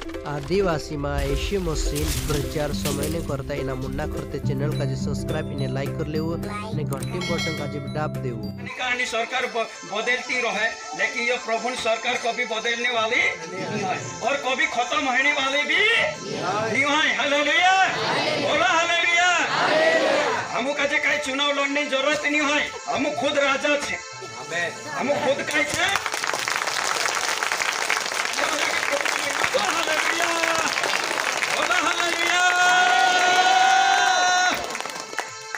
आदिवासी मा एशी मशीन प्रचार समय ने करता इना मुन्ना करते चैनल का जे सब्सक्राइब इन्हें लाइक कर ले ने घंटी बटन का जे दाब दे कहानी सरकार बदलती रहे, लेकिन ये प्रभु सरकार कभी बदलने वाली नहीं है और कभी खत्म होने वाली भी नहीं है। हालेलुया, बोलो हालेलुया। हम कहे कहीं चुनाव लड़ने की जरूरत नहीं है, हम खुद राजा छे, हम खुद कहीं छे।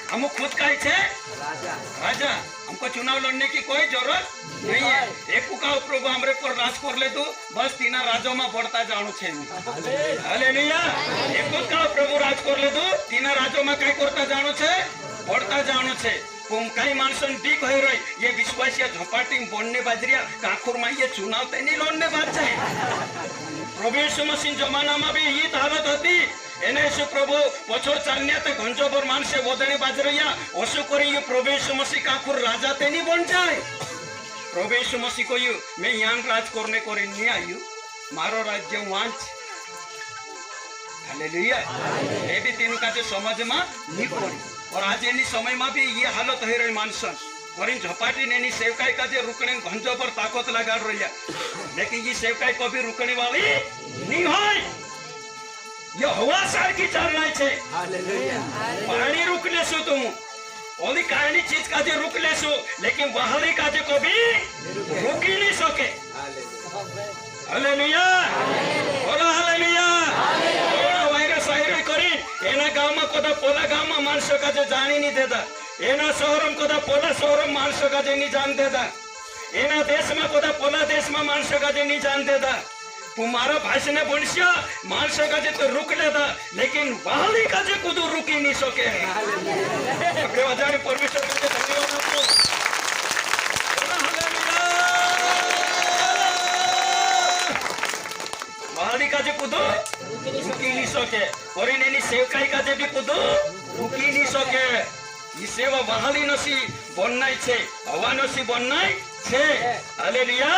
हम खुद का ही राजा, हमको चुनाव लड़ने की कोई जरूरत नहीं है। एक का प्रभु हमरे पर राज कर ले तो बस तीना राज्यों में बढ़ता जानो छे। हालेलुया, एक का प्रभु राज कर ले तो तीना राज्यों में कई करता जानो छे, बढ़ता जानो छे। कई मानसन ठीक हो रही ये विश्वासिया झोपाटी बनने बाजरिया काखुर में ये चुनाव ते नहीं लड़ने बात चाहिए। प्रभु यीशु मसीह जमाना में भी ये हालत होती एने यीशु प्रभु पछोड़ चालने ते घंजो पर मानसे बोधने बाजरिया ओसु करी ये प्रभु यीशु मसीह काखुर राजा ते नहीं बन जाए। प्रभु यीशु मसीह को यू मैं यहाँ राज करने को नहीं आयु, मारो राज्य वांच। हालेलुया, ये भी तीनों का जो समझ में नहीं पड़ी और आज इन समय में भी ये हालत हो रही मानसन और इन झपाटी ने सेवकाई का जो रुकने घंजों पर ताकत लगा रही है, लेकिन ये सेवकाई को भी रुकने वाली नहीं है। ये हवा सार की चलना है, पानी रुक ले सो तुम ओली कानी चीज का जो रुक ले सो, लेकिन बाहरी का जो को भी रुक ही नहीं सके। हालेलुया, बोलो हालेलुया। वायरस आयरे करी एना गांव में कोदा पोला गांव में मानस का जो जानी नहीं देता, एना शहर में कोदा पोला शहर में मानस का जो नहीं जान देता, एना देश में कोदा पोला देश में मानस का जो नहीं जान देता। तुम्हारा भाषण बनिया मानस का जो तो रुक लेता, लेकिन बाहरी का जो खुद रुक ही नहीं सके। परमेश्वर के धन्यवाद आपको। बाहरी का जो खुद रुक ही नहीं सके और इन्हें सेवकाई का जो भी खुद रुक ही नहीं सके। ये सेवा बाहरी नसी बनना छे, हवा नसी बनना छे। हालेलुया,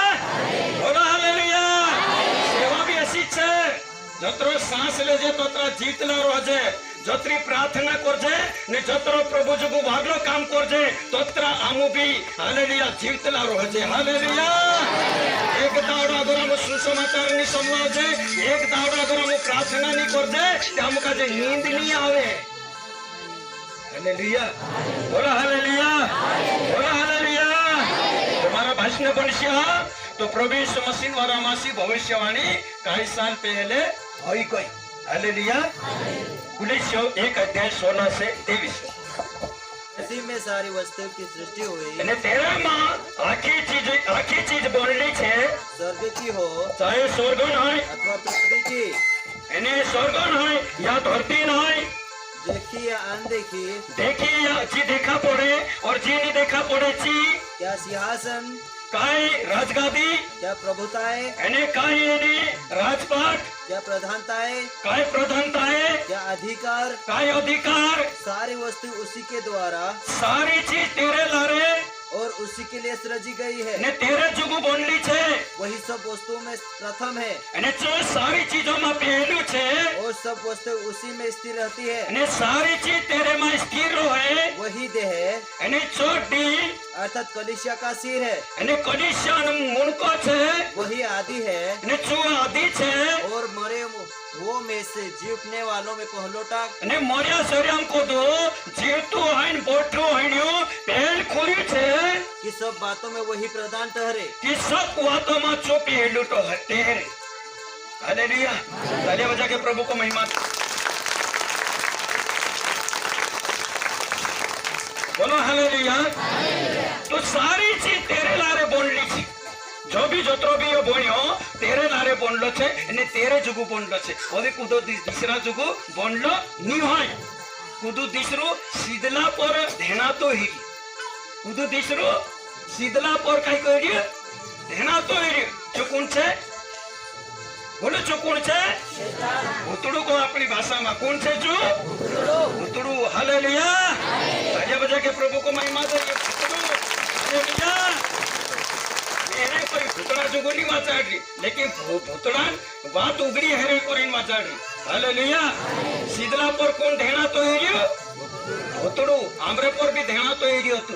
बोलो हालेलुया। सेवा भी ऐसी छे जतरो सांस ले जे तोतरा जीतला रोजे, जतरी प्रार्थना कर जे ने जतरो प्रभु जो भागलो काम कर जे तोतरा आमु भी हालेलुया जीतला रोजे। हालेलुया, एक दावड़ा अगर हम सुसमाचार नहीं समझा जे, एक दावड़ा अगर हम प्रार्थना नहीं कर जे तो हमका जे नींद नहीं आवे। हालेलुया, बोलो हालेलुया, बोलो हालेलुया। तुम्हारा भाषण बनिया तो प्रभु यीशु मसीह वारामासी भविष्यवाणी कई साल पहले हुई कोई। हालेलुया, 1:16 से 23 इसी में सारी वस्तु की सृष्टि हुई। ने तेरा मां आखी चीज बोलनी छे, स्वर्ग की हो चाहे स्वर्ग न अथवा पृथ्वी की, एने स्वर्ग न या धरती न, देखी या अनदेखी, देखी या जी देखा पड़े और जी नहीं देखा पड़े ची, क्या सिंहासन, काय राजगादी, क्या प्रभुताएं, एने काय एने राजपाट, क्या प्रधानताएं, काय प्रधानताएं, क्या अधिकार, काय अधिकार, सारी वस्तु उसी के द्वारा सारी चीज तेरे लारे और उसी के लिए सृजी गई है। ने तेरे जुगु बनली छे, वही सब वस्तुओं में प्रथम है एने जो सारी चीजों में पहलू छे और सब वस्तु उसी में स्थिर रहती है। एने सारी चीज तेरे में स्थिर रहे, वही देह है एने चोटी अर्थात कलिसिया का सिर है, एने कनिशान मुनको छे, वही आदि है एने चो आदि छे और मरे वो में से जीवने वालों में पहलोटा, ने मरिया शरीरम को दो जीवतु हइन बोठो हइन्यो पहल खोली छे कि सब बातों में वही प्रधान ठहरे, कि सब बातों में चो पहलू तो ठहरे। हालेलुया, ताली बजा के प्रभु को महिमा। बोलो हालेलुया। तो सारी चीज तेरे लारे बोलनी थी, जो भी जोतरो भी यो बोनियो तेरे लारे बोनलो छे ने तेरे जुगु बोनलो छे। ओदी कुदो दिसरा जुगु बोनलो नी होय, कुदु दिसरो सीधला पर धेना तो ही, कुदु दिसरो सीधला पर काई करी धेना तो ही चुकुन छे। बोलो चुकुन छे भूतड़ू को अपनी भाषा में कौन छे जो भूतड़ू। हालेलुया, तालियां बजा के प्रभु को महिमा दे। हालेलुया, हेरे कोई भूतड़ा जुगुनी माचाड़ी लेकिन भूतड़ान बात उगड़ी हेरे कोरिन माचाड़ी हालेलुया सीधला पर कौन ढेणा तो हेरियो भूतड़ू आमरे पर भी ढेणा तो हेरियो तू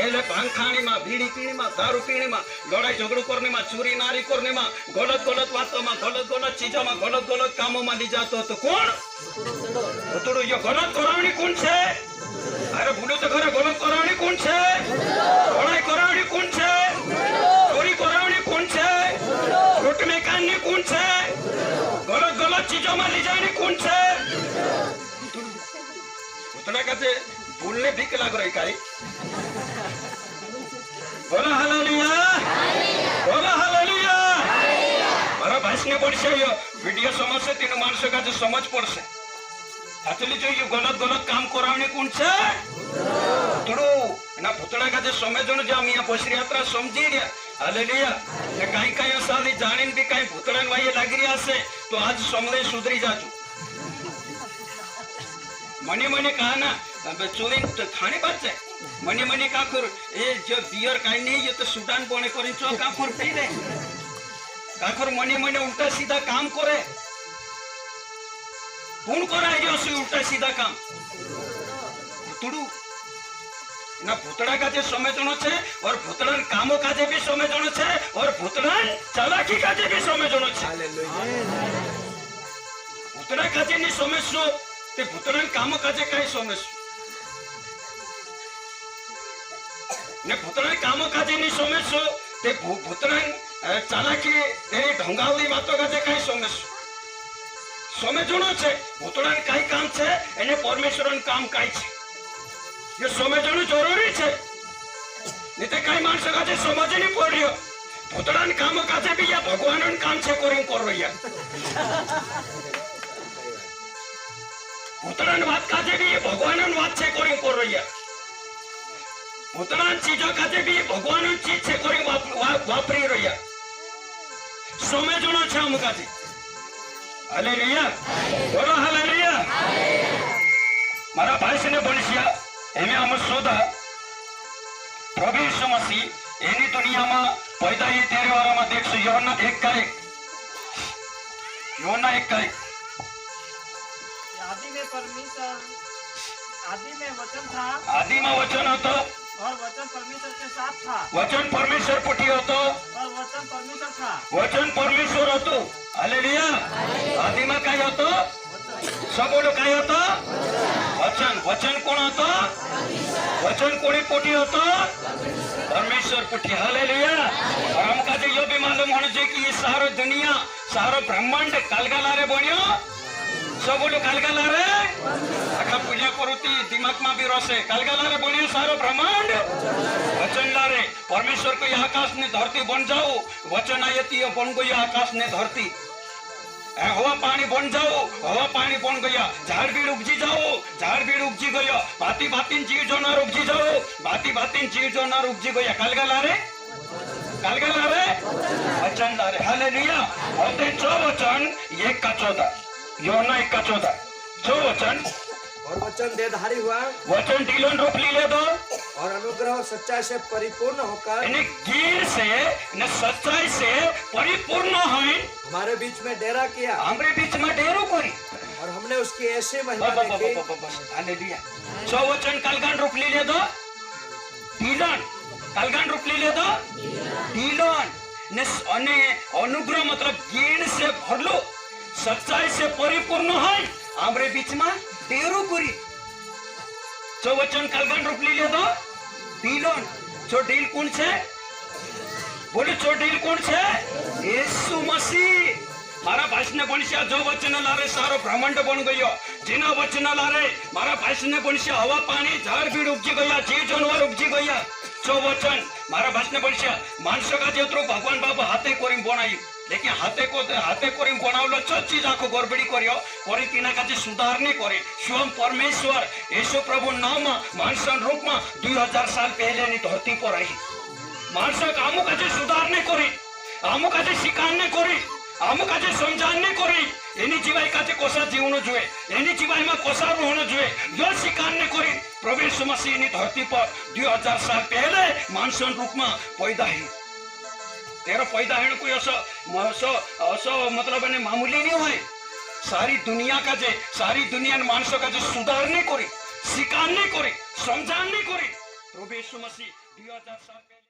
एले भांग खानी में बीड़ी पीनी में दारू पीनी में लड़ाई झगड़ू करने में चोरी नारी करने में गलत गलत बातों में गलत चीजों में गलत कामों में ली जातो तो कौन भूतड़ू ये गलत करावनी कौन छे अरे भूलो तो घरे गलत करावनी कौन छे लड़ाई करावनी कौन छे चोरी करावनी कौन छे लूट में काननी कौन छे गलत चीजों में ली जानी कौन छे भूतड़ा कहते बोलने भीख लाग रही काई बोला हालेलुया बोला हालेलुया मारा भाषने पड़से यो वीडियो समझ से तीन माणसों का जो समझ पड़से actually जो ये गलत काम करावने कौन छे भूतड़ू ना भूतड़ा का जो समझो जो हम यहाँ बसरी यात्रा समझी रहा हालेलुया ने कहीं साली जानीन भी कहीं भूतड़न वाये लागी रहा से तो आज समझे सुधरी जाजू मनी कहा ना चोरी खाने बात है मनी का कर ए जो बियर काई नहीं ये तो सुडान बने करे चो का कर पी रे का कर मनी उल्टा सीधा काम करे कौन कराए जो से उल्टा सीधा काम भूतड़ू ना भूतड़ा का जे समझनो छे और भूतड़न कामों का जे भी समझनो छे और भूतड़न चालाकी का जे भी समझनो छे भूतड़ा का जे नहीं समझो ते भूतड़न कामों का जे काई समझो ने भूतड़न कामों का जे नहीं समझो ते भूतड़न चालाकी तेरी ढोंगावली बातों का जे काई समझो समझनो छे भूतड़न काई काम छे एने परमेश्वरन काम काई छे ये समझनो जरूरी छे निते काई माणस का जे समझ नहीं पड़ियो भूतड़न काम का जे भी या भगवानन काम छे करिन करवैया भूतड़न बात का जे भी भगवानन बात छे करिन करवैया भूतड़न चीजों का जे भी भगवानन चीज छे करिन वापरी रहिया समझनो छे हम का जे हालेलुया बोलो हालेलुया मारा भाई से ने बोलिया एमे हम सोदा प्रभु यीशु मसीह एनी दुनिया में पैदा ही तेरे वारा में देख सो यूहन्ना 1:1 आदि में परमेश्वर आदि में वचन था आदि में वचन होतो और वचन परमेश्वर के साथ था वचन परमेश्वर पुटी होतो और वचन परमेश्वर था वचन परमेश्वर होतो हालेलुया आदि में काय होतो सब बोलो काय होतो वचन वचन कौन होतो वचन कोणी पुटी होतो परमेश्वर पुटी हालेलुया और हमका जो ये भी मालूम होना चाहिए कि ये सारा दुनिया सारा ब्रह्मांड कालगालारे बनियो सब बोलो कालगालारे आखा पूजा करूती दिमाग में भी रोसे कालगालारे बनियो सारा ब्रह्मांड वचन लारे परमेश्वर को ये आकाश ने धरती बन जाओ वचन आयती बन गई आकाश ने धरती हवा पानी बन जाओ हवा पानी बन गया झाड़ बीड़ उपजी जाओ झाड़ बीड़ उपजी गया भाती भाती जीव जानवर उपजी जाओ भाती भाती जीव जानवर उपजी गया कालगालारे वचन लारे हालेलुया और ते जो वचन 1:14 यूहन्ना 1:14 जो वचन और वचन देहधारी हुआ वचन ढीलन रूप ली ले दो और अनुग्रह और सच्चाई से परिपूर्ण होकर इन्हें गिर से न सच्चाई से परिपूर्ण है हमारे बीच में डेरा किया हमारे बीच में डेरो करी और हमने उसकी ऐसी महिमा देखी हालेलुया जो वचन कालगान रूप ली ले दो ढीलन कालगान रूप ली ले दो ढीलन ने अनुग्रह मतलब गिर से भर लो सच्चाई से परिपूर्ण है हमारे बीच में डेरो करी जो वचन कालगान रूप ली ले दो ढीलन जो ढील कौन छे बोले जो ढील कौन छे यीशु मसीह मारा भाषण बनिया जो वचन लारे सारो ब्रह्मांड बन गयो जिना वचन लारे मारा भाषण बनिया हवा पानी झाड़ बीड़ उपजी गया जीव जानवर उपजी गया जो वचन मारा भाषण बनिया मानस का जेतरो भगवान बाबा हाथे करी बनाई लेकिन हाथे करी बनावलो जो चीज आखो गड़बड़ी करियो करी तिना काजे सुधार नहीं करे स्वयं परमेश्वर यीशु प्रभु नाम मानसन रूप में 2000 साल पहले नी धरती पर आई मानस आमु काजे सुधार नहीं करी आमु काजे शिकार नहीं करी आमु काजे समझान नहीं करी एनी जीवाई काजे कोसा जीवनो जुए एनी जीवाई में कोसा रहनो जुए जो शिकार नहीं करी प्रभु यीशु मसीह नी धरती पर 2000 साल पहले मानसन रूप में पैदा ही तेरा पैदा है कोई असो मतलब मामूली नहीं हुए। सारी दुनिया का जे सारी दुनिया मानसों का जो सुधारने को स्वीकारने को समझाने को प्रभु यीशु मसीह 2000 साल पहले